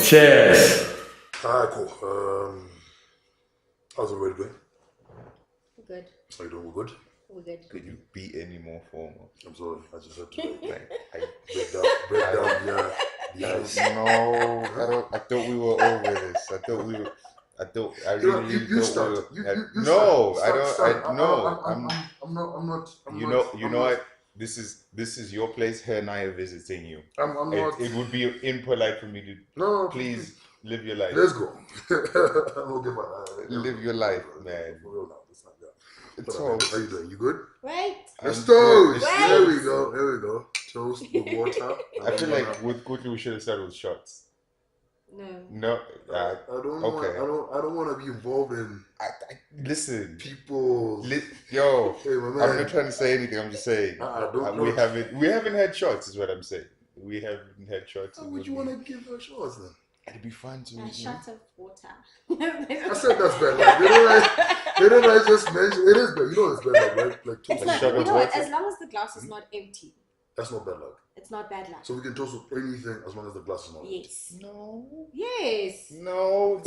Cheers. Alright, cool. How's everybody doing? Good. How you doing? We're good? We're good. Could you be any more formal? I'm sorry, I just had to Like, break down the ice. no, I thought we were over this. I You started. You know what? This is your place. Her and I are visiting you. I'm not. It would be impolite for me to. No, Please live your life. Let's go. Live your life, man. For real now. It's not that. Toast. How you doing? You good? Right. Let's I'm toast. good. There we go. There we go. Toast with water. I feel like with Kutlwi we should have started with shots. No. I don't want to be involved in. Listen. People. Yo. Hey, my man. I'm not trying to say anything. I'm just saying we haven't had shots. Is what I'm saying. We haven't had shots. How would you want to give her shots then? It'd be fun to. A shot of water. I said that's bad luck. Didn't I just mention it is bad? You know it's bad luck, right? Like it's not, you know what? As long as the glass is not empty. That's not bad luck. It's not bad luck. So we can toast with anything as long as the glass is not empty. Yes. No. Yes. No.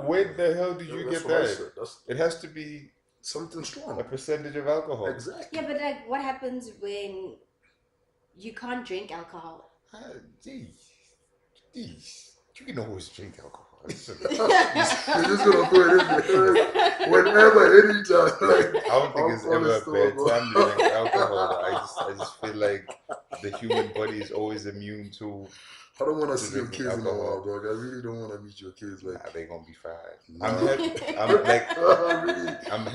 Where the hell did you get that? It has to be something strong. A percentage of alcohol. Exactly. Yeah, but like, what happens when you can't drink alcohol? Geez. You can always drink alcohol. You're just gonna put it in there. Whenever, anytime. Like, I don't think it's ever a bad time to drink alcohol. I just feel like the human body is always immune to. I don't want to see your kids in a while, dog. I really don't want to meet your kids. Like, they're gonna be fine. No. I'm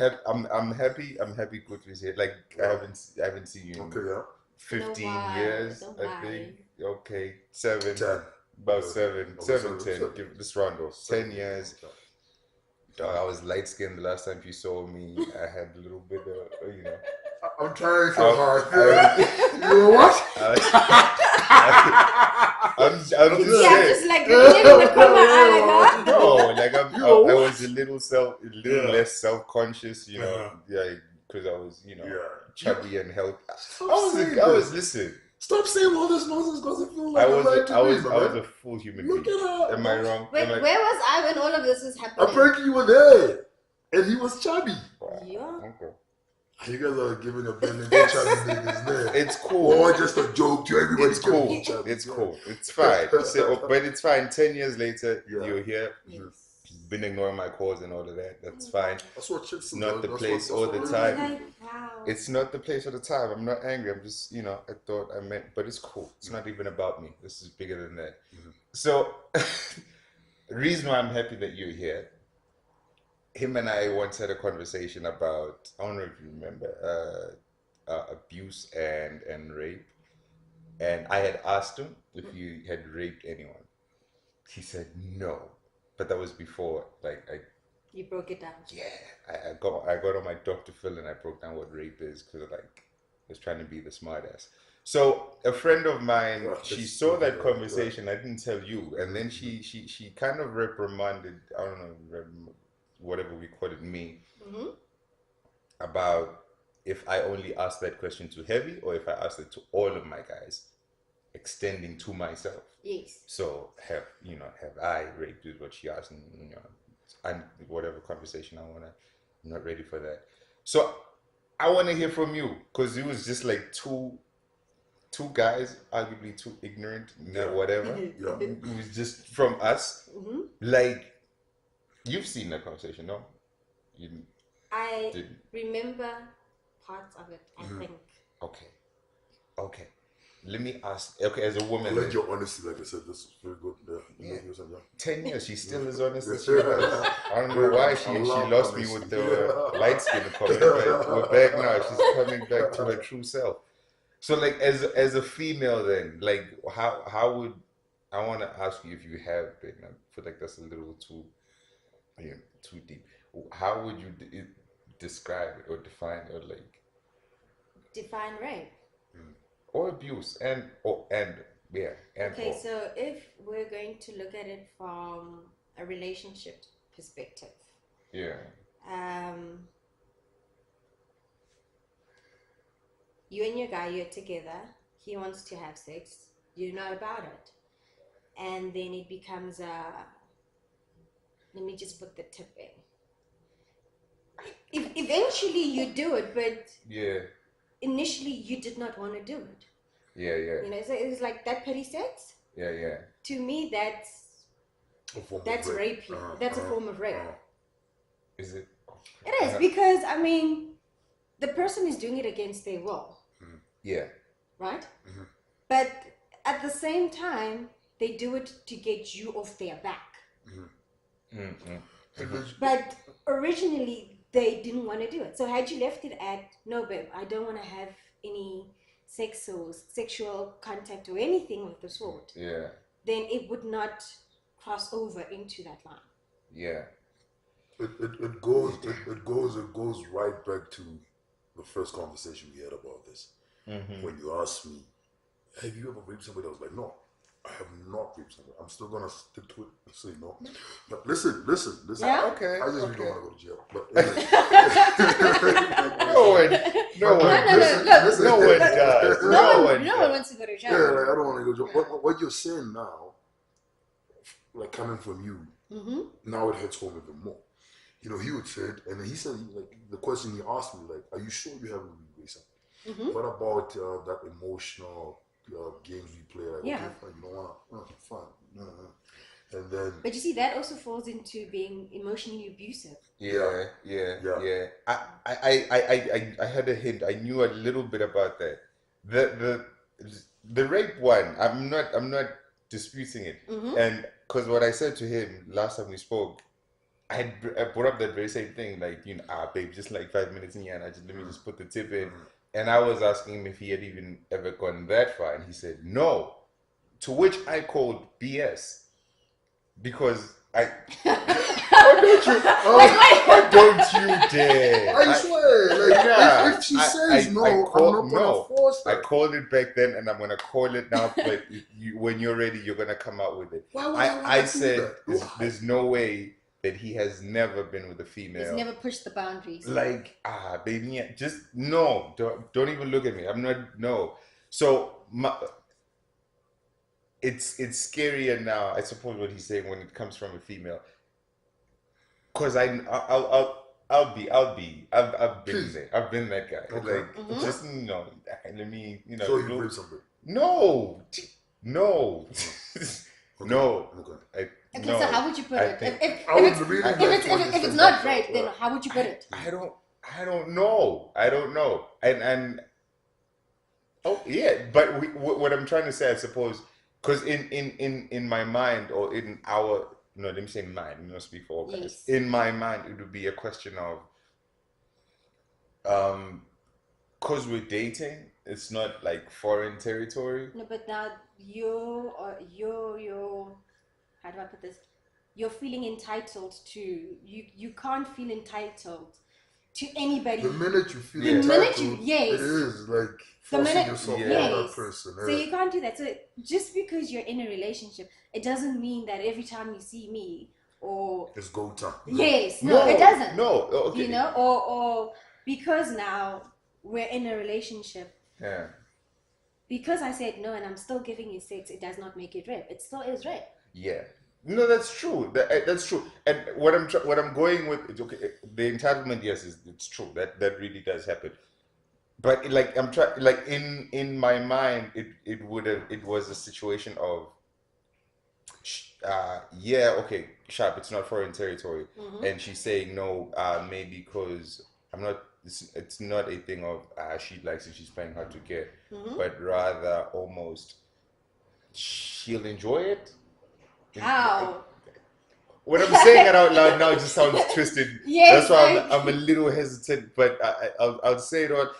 happy. I'm happy Kutlwi's here. Like I haven't seen you in 15 years. I think. Okay, 7. 10. About 7, 10. Give this round off. 10 years. Dog, I was light skinned the last time you saw me. I had a little bit of, I'm trying so hard. You know what? I'm just I'm saying. just like looking in the corner. No, like I was a little less self conscious, because I was, chubby and healthy. I was listen. Stop saying all this nonsense because it feels like I was a full human being. Am I wrong? Wait, where was I when all of this was happening? Apparently you were there, and he was chubby. Wow. Yeah. Okay. You guys are giving a Ben and chubby niggas name. It's cool. Or just a joke to everybody. It's cool. It's cool. It's fine. But it's fine. 10 years later, you're here. Yes. Been ignoring my calls and all of that. That's fine. That's what chicks Not the place or the time. It's not the place or the time. I'm not angry. I'm just, I thought I meant, but it's cool. It's not even about me. This is bigger than that. So, the reason why I'm happy that you're here, him and I once had a conversation about, I don't know if you remember, abuse and rape. And I had asked him if you had raped anyone. He said no. But that was before, you broke it down. Yeah, I got on my Dr. Phil and I broke down what rape is because I was trying to be the smart ass. So a friend of mine, she saw that conversation. I didn't tell you, and then she kind of reprimanded, I don't know, whatever we call it, me, about if I only asked that question to Heavy or if I asked it to all of my guys, extending to myself. Yes. So have I raped is what she asked, and whatever conversation I wanna. I'm not ready for that. So I want to hear from you because it was just like two guys, arguably too ignorant, whatever. It was just from us. Like you've seen that conversation, no? I remember parts of it. I think. Okay. Let me ask. Okay, as a woman, like your honesty, like I said, this is very good. 10 years, she still is honest as she was. I don't know why she lost me with the light skin comment, but we're back now. She's coming back to her true self. So, like, as a female, then, like, how would I want to ask you if you have been? I feel like that's a little too deep. How would you describe it or define it, or like define rape? Or abuse and. Okay, so if we're going to look at it from a relationship perspective, you and your guy, you're together. He wants to have sex. You know about it. and then it becomes let me just put the tip in. If eventually you do it, but initially you did not want to do it. You know, so it's like that petty sex. To me, that's rape. That's a form of rape. Is it? It is, because I mean, the person is doing it against their will. Right? But at the same time, they do it to get you off their back. But originally, they didn't want to do it. So had you left it at, no, babe, I don't want to have any sex or sexual contact or anything of the sort, then it would not cross over into that line. It goes right back to the first conversation we had about this. When you asked me, have you ever raped somebody? I was like, no, I have not raped somebody. I'm still gonna stick to it and say no. But listen. Yeah? Okay. I just really don't want to go to jail. But anyway. No one does. No one wants to go to jail. Yeah, like, I don't want to go to jail. What you're saying now, like coming from you, now it hits home even more. You know, he would say it, and then he said, like, the question he asked me, like, are you sure you haven't really raped somebody? What about that emotional games we play? Like, okay, fine, you don't want to, fine. And then, but you see, that also falls into being emotionally abusive. I had a hint. I knew a little bit about that. The rape one, I'm not disputing it. And because what I said to him last time we spoke, I brought up that very same thing, like, you know, babe, just like 5 minutes in here, and let me just put the tip in. And I was asking him if he had even ever gone that far, and he said no. To which I called BS, because why don't you dare? I swear, like, if she says no, I'm not gonna force her. I called it back then, and I'm gonna call it now. But when you're ready, you're gonna come out with it. I said, there's no way that he has never been with a female. He's never pushed the boundaries. Like, baby, just no. Don't even look at me. I'm not, no. So it's scarier now, I suppose, what he's saying when it comes from a female. Cause I've been there. I've been that guy. Okay. Like, just, you know, let me, you know. So you raped somebody? No. No. Okay. So how would you put it? If it's not rape, then how would you put it? I don't know. And oh yeah, but what I'm trying to say, I suppose, because in my mind, or in our, no, let me say mine, I'm not speak for all guys. In my mind, it would be a question of because we're dating, it's not like foreign territory. No, but now you're how do I put this? You're feeling entitled to, you can't feel entitled to anybody. The minute you feel entitled, it is like forcing yourself on that person. So you can't do that. So just because you're in a relationship, it doesn't mean that every time you see me, or it's go time. Yes, no, it doesn't. No, okay. You know, or because now we're in a relationship. Yeah. Because I said no and I'm still giving you sex, it does not make it rape. It still is rape. Yeah. No, that's true. That's true. And what I'm going with, it's okay. The entitlement, yes, it's true. That really does happen. But like I'm trying, like in my mind, it was a situation of, okay, sharp. It's not foreign territory, and she's saying no, maybe because I'm not. It's not a thing of she likes it, she's playing hard to get, but rather almost she'll enjoy it. How? When I'm saying it out loud now, it just sounds twisted. Yes, that's why I'm a little hesitant. But I'll say it all.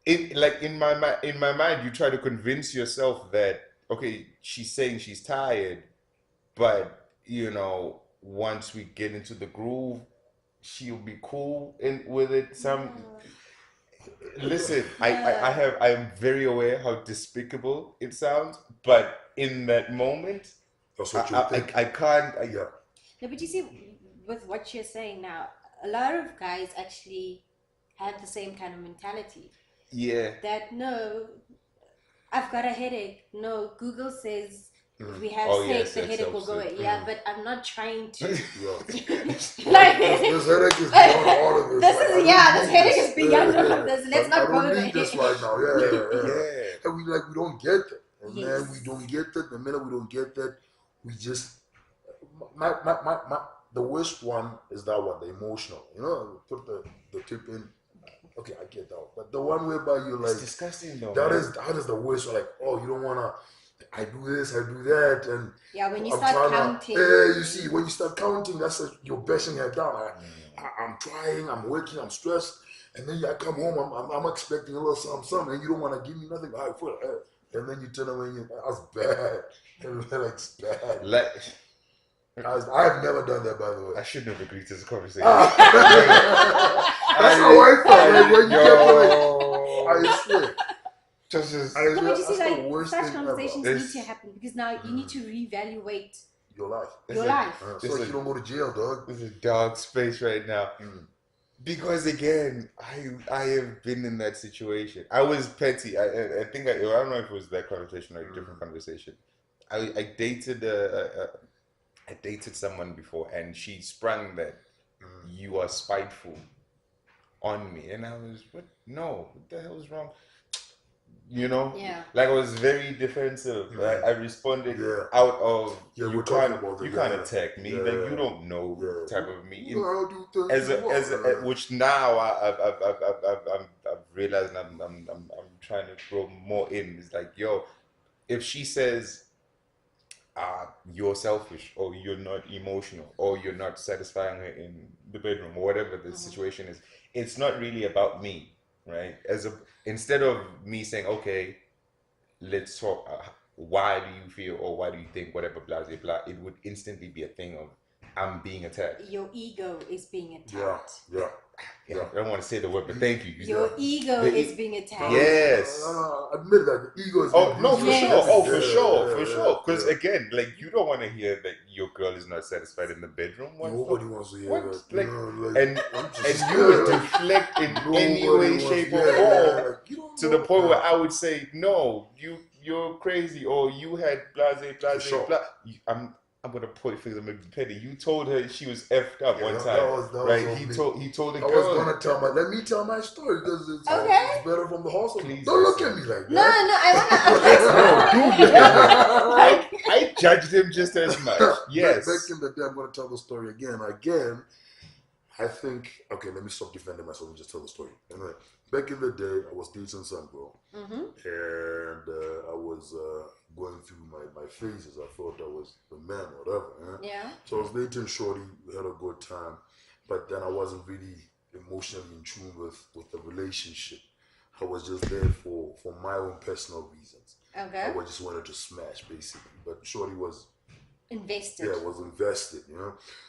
In my mind, you try to convince yourself that okay, she's saying she's tired, but you know, once we get into the groove, she'll be cool with it. Listen, I'm very aware how despicable it sounds, but in that moment, that's what you think. I can't. No, but you see, with what you're saying now, a lot of guys actually have the same kind of mentality. Yeah. That no, I've got a headache. No, Google says If we have sex, the headache will go away. Yeah, but I'm not trying to. Like this headache is beyond all of this. This headache is beyond all of this. Let's not go there. I don't need this right now. Yeah. And we don't get that. And then we don't get that. The minute we don't get that, we just the worst one is that one, the emotional. You know, put the tip in. Okay, I get that one. But the one whereby you're like, it's disgusting though. That is the worst. Like, oh, you don't wanna. I do this, I do that, and when you start counting, you see, when you start counting, that's you're bashing her down. I'm trying, I'm working, I'm stressed, and then I come home, I'm expecting a little something, and you don't want to give me nothing. And then you turn away and that's bad. It's bad. I've never done that, by the way. I shouldn't have agreed to this conversation. That's how I felt. Like when you kept I swear. But you see, like, such conversations need to happen because now you need to reevaluate your life. So you don't go to jail, dog. This is a dark space right now. Because again, I have been in that situation. I was petty. I think I don't know if it was that conversation or a different conversation. I dated someone before, and she sprung that you are spiteful on me, and I was what the hell is wrong? You know, like I was very defensive. I responded out of you can't attack me, like you don't know type of me. Which now I've realized, and I'm trying to grow more in. It's like, if she says you're selfish, or you're not emotional, or you're not satisfying her in the bedroom, or whatever the situation is, it's not really about me. Right? Instead of me saying, okay, let's talk, why do you feel or why do you think whatever, blah, blah, blah, it would instantly be a thing of, I'm being attacked. Your ego is being attacked. Yeah. I don't want to say the word, but thank you. Your ego is being attacked. Yes. Admit that the ego is for sure. Because again, like, you don't want to hear that your girl is not satisfied in the bedroom. Nobody wants to hear that. Like, and you would deflect in any way, shape, or form to the point where I would say, no, you're crazy, or you had blase, blah. I'm gonna point fingers. I'm gonna be petty. You told her she was effed up one time, right? He told the girl. I was gonna let me tell my story because it's better from the hustle. Please don't look at me like that. No, I wanna. No, I judged him just as much. Yes. Back in the day, I'm gonna tell the story again. I think. Okay, let me stop defending myself and just tell the story. Anyway, back in the day, I was dating some girl, and I was going through my phases. I thought I was the man, whatever. So I was dating shorty. We had a good time, but then I wasn't really emotionally in tune with the relationship. I was just there for my own personal reasons. Okay. I just wanted to smash, basically. But shorty was invested. Yeah, was invested,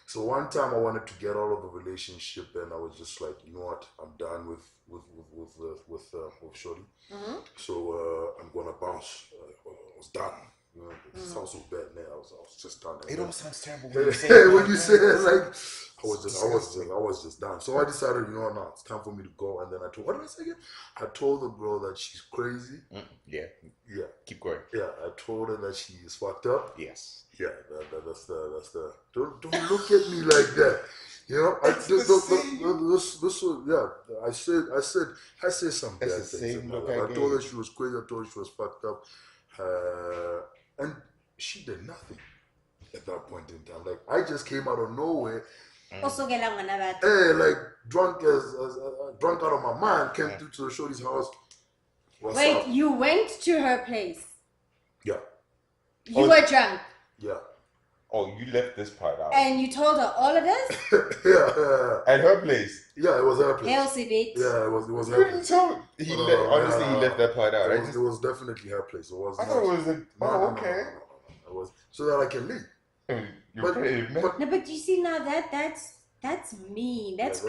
So one time I wanted to get out of the relationship, and I was just like, you know what, I'm done with shorty. So I'm gonna bounce. I was done. It sounds so bad now. I was just done. It all sounds terrible when you say it. Like I was just done. So I decided, no, it's time for me to go. And then I told, what did I say again? I told the girl that she's crazy. Yeah. Keep going. Yeah, I told her that she is fucked up. Yes. Yeah, that's the. Don't look at me like that. I said some bad things. I told her she was crazy. I told her she was fucked up, and she did nothing at that point in time. Like I just came out of nowhere. Like drunk out of my mind, came through to the shorty's house. Wait, up? You went to her place? Yeah. You were drunk? Yeah. Oh, you left this part out. And you told her all of this? Yeah. At her place? Yeah, it was her place. Healthy bitch. Yeah, it was her place. He left that part out. It was definitely her place. I thought it was okay. It was so that I can leave. But you see now that's mean. That's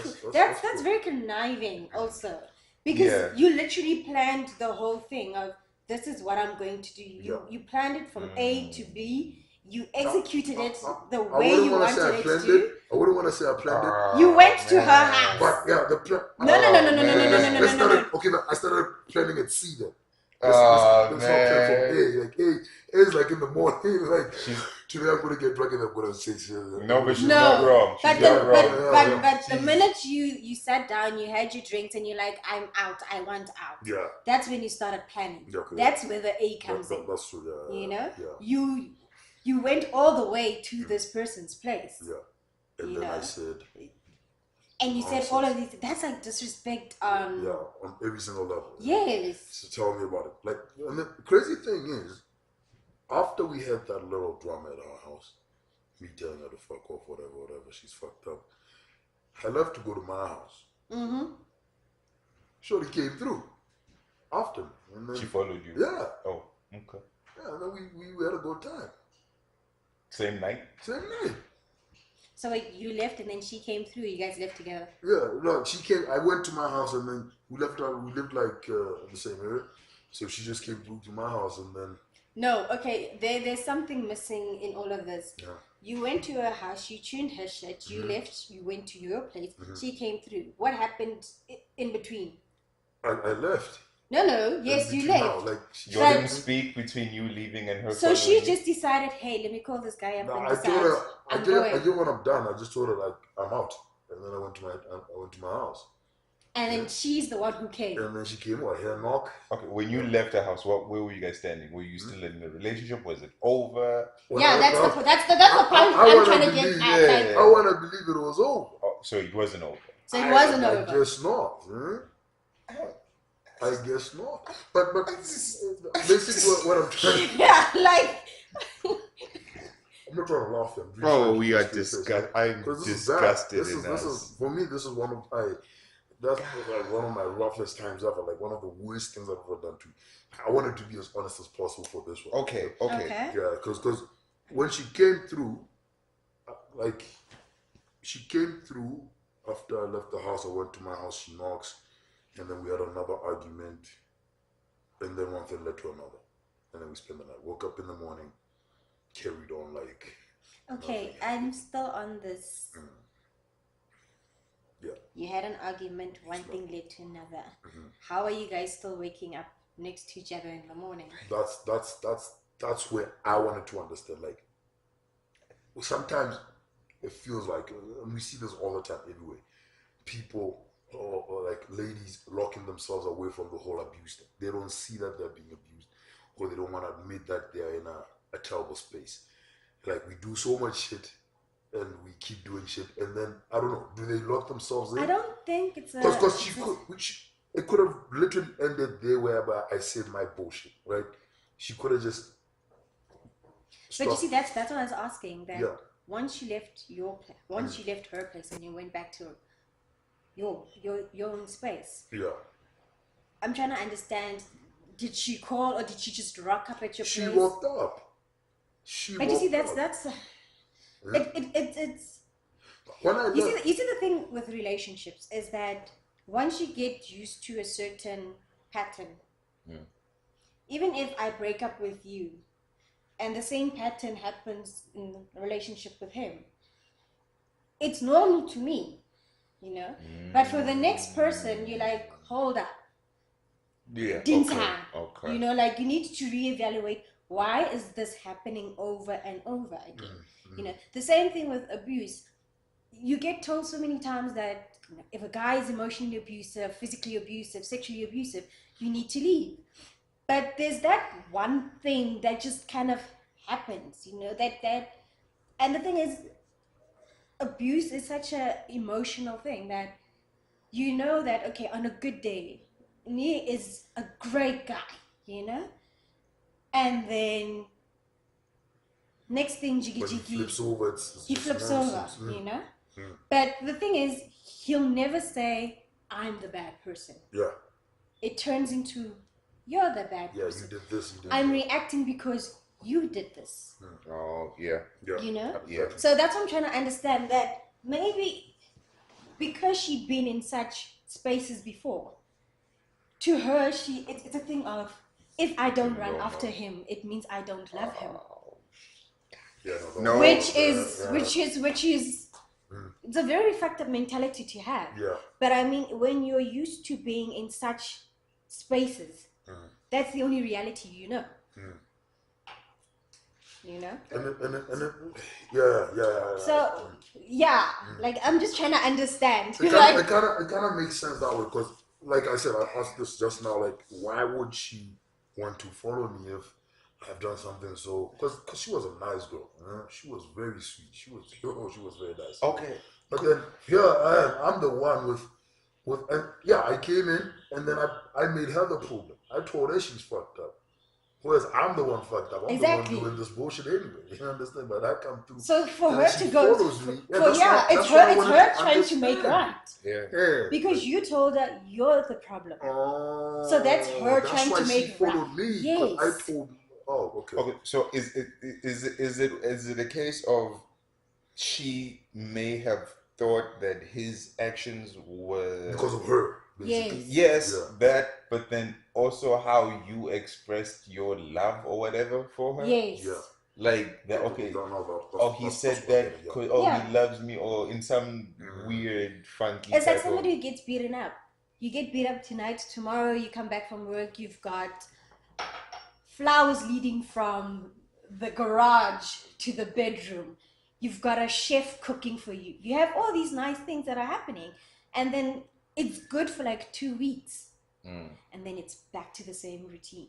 very conniving also. Because you literally planned the whole thing of this is what I'm going to do. You planned it from A to B. You executed it the way you wanted it to. I wouldn't want to say I planned it. You went to her house. But yeah, the plan. No. Okay, but I started planning at C then. Let's not care from A. Like A is like in the morning. Like today I'm gonna get drunk and I'm gonna say no, but she's not wrong. She's not wrong. But the minute you sat down, you had your drinks, and you're like, I'm out. I want out. Yeah. That's when you started planning. Yeah, okay. That's where the A comes in. That's true. Yeah. You know. Yeah. You went all the way to this person's place. Yeah. And then I said. And you said all of these. That's like disrespect. Yeah, on every single level. Yes. So tell me about it. Like, and the crazy thing is, after we had that little drama at our house, me telling her to fuck off, whatever, she's fucked up. I left to go to my house. Mm-hmm. Shorty came through after me. And then, she followed you? Yeah. Oh, okay. Yeah, and then we had a good time. Same night? Same night. So wait, you left and then she came through. You guys left together. Yeah, no, she came. I went to my house and then we left. We lived like in the same area, so she just came through to my house and then. No, okay. There's something missing in all of this. Yeah. You went to her house. You tuned her shit. You left. You went to your place. She came through. What happened in between? I left. No. Yes, you left. Like you didn't speak between you leaving and her. So she just decided, hey, let me call this guy up and I decide. told her. I did when I'm done. I just told her like I'm out, and then I went to my house. And then she's the one who came. And then she came. I hear a knock. Okay, when you left the house, where were you guys standing? Were you still in the relationship? Was it over? That's the point I'm trying to get at. I want to believe it was over. Oh, so it wasn't over. So it wasn't over. I guess not. I guess not. But basically what I'm trying. Yeah, like. I'm not trying to laugh at him. Bro, we are disgusted. I'm disgusted. This is for me. This is one of that's like one of my roughest times ever. Like one of the worst things I've ever done to. I wanted to be as honest as possible for this one. Okay. Yeah, because when she came through, like she came through after I left the house. I went to my house. She knocks, and then we had another argument, and then one thing led to another, and then we spent the night. Woke up in the morning. Carried on like. Okay, I'm still on this. Yeah. You had an argument. One thing led to another. How are you guys still waking up next to each other in the morning? That's where I wanted to understand. Like, sometimes it feels like, and we see this all the time anyway. People or like ladies locking themselves away from the whole abuse thing. They don't see that they're being abused, or they don't want to admit that they're in a terrible space. Like we do so much shit and we keep doing shit, and then I don't know, do they lock themselves in? I don't think it's because it could have literally ended there whereby I said my bullshit, right? She could have just But you see, that's what I was asking. That once you left your place, once you left her place and you went back to your own space. Yeah. I'm trying to understand, did she call or did she just rock up at your place? She walked up. But you see, it's when I you see the thing with relationships is that once you get used to a certain pattern, even if I break up with you and the same pattern happens in a relationship with him, it's normal to me, you know. But for the next person, you're like, hold up. Yeah. Okay. You know, like you need to reevaluate, why is this happening over and over again? You know, the same thing with abuse. You get told so many times that if a guy is emotionally abusive, physically abusive, sexually abusive, you need to leave. But there's that one thing that just kind of happens, you know, that and the thing is, abuse is such an emotional thing that you know that, okay, on a good day, Ndie is a great guy, you know? And then next thing, jiggy, he flips over, he flips over, you know? But the thing is, he'll never say, I'm the bad person. Yeah. It turns into, you're the bad person. You did this, you did I'm that. reacting because you did this. Oh, yeah. You know? Yeah. So that's what I'm trying to understand, that maybe because she'd been in such spaces before, to her, it's a thing of, if I don't run after him, it means I don't love him. Which is it's a very fucked up mentality to have. Yeah. But I mean, when you're used to being in such spaces, That's the only reality you know. You know? Yeah. So, yeah, like, I'm just trying to understand. It kind of makes sense that way, because, like I said, I asked this just now, like, why would she want to follow me if I've done something so... Because she was a nice girl. She was very sweet. She was very nice. Okay. But then, here I am. I'm the one with... And yeah, I came in, and then I made her the problem. I told her she's fucked up. Whereas I'm the one fucked up. I'm the one doing this bullshit anyway. You understand? But I come through. So for her to go, it's her trying to make right. Yeah. Because you told her you're the problem. So that's her trying to make right. That's why she followed me. Yes. I told. Oh, okay. Okay. So is it a case of she may have thought that his actions were because of her? Yes, that, but then also how you expressed your love or whatever for her. Yes. Yeah. Like that. Okay. He said that because he loves me, or in some weird, funky. It's like somebody who gets beaten up. You get beat up tonight. Tomorrow you come back from work. You've got flowers leading from the garage to the bedroom. You've got a chef cooking for you. You have all these nice things that are happening, and then it's good for like 2 weeks, and then it's back to the same routine.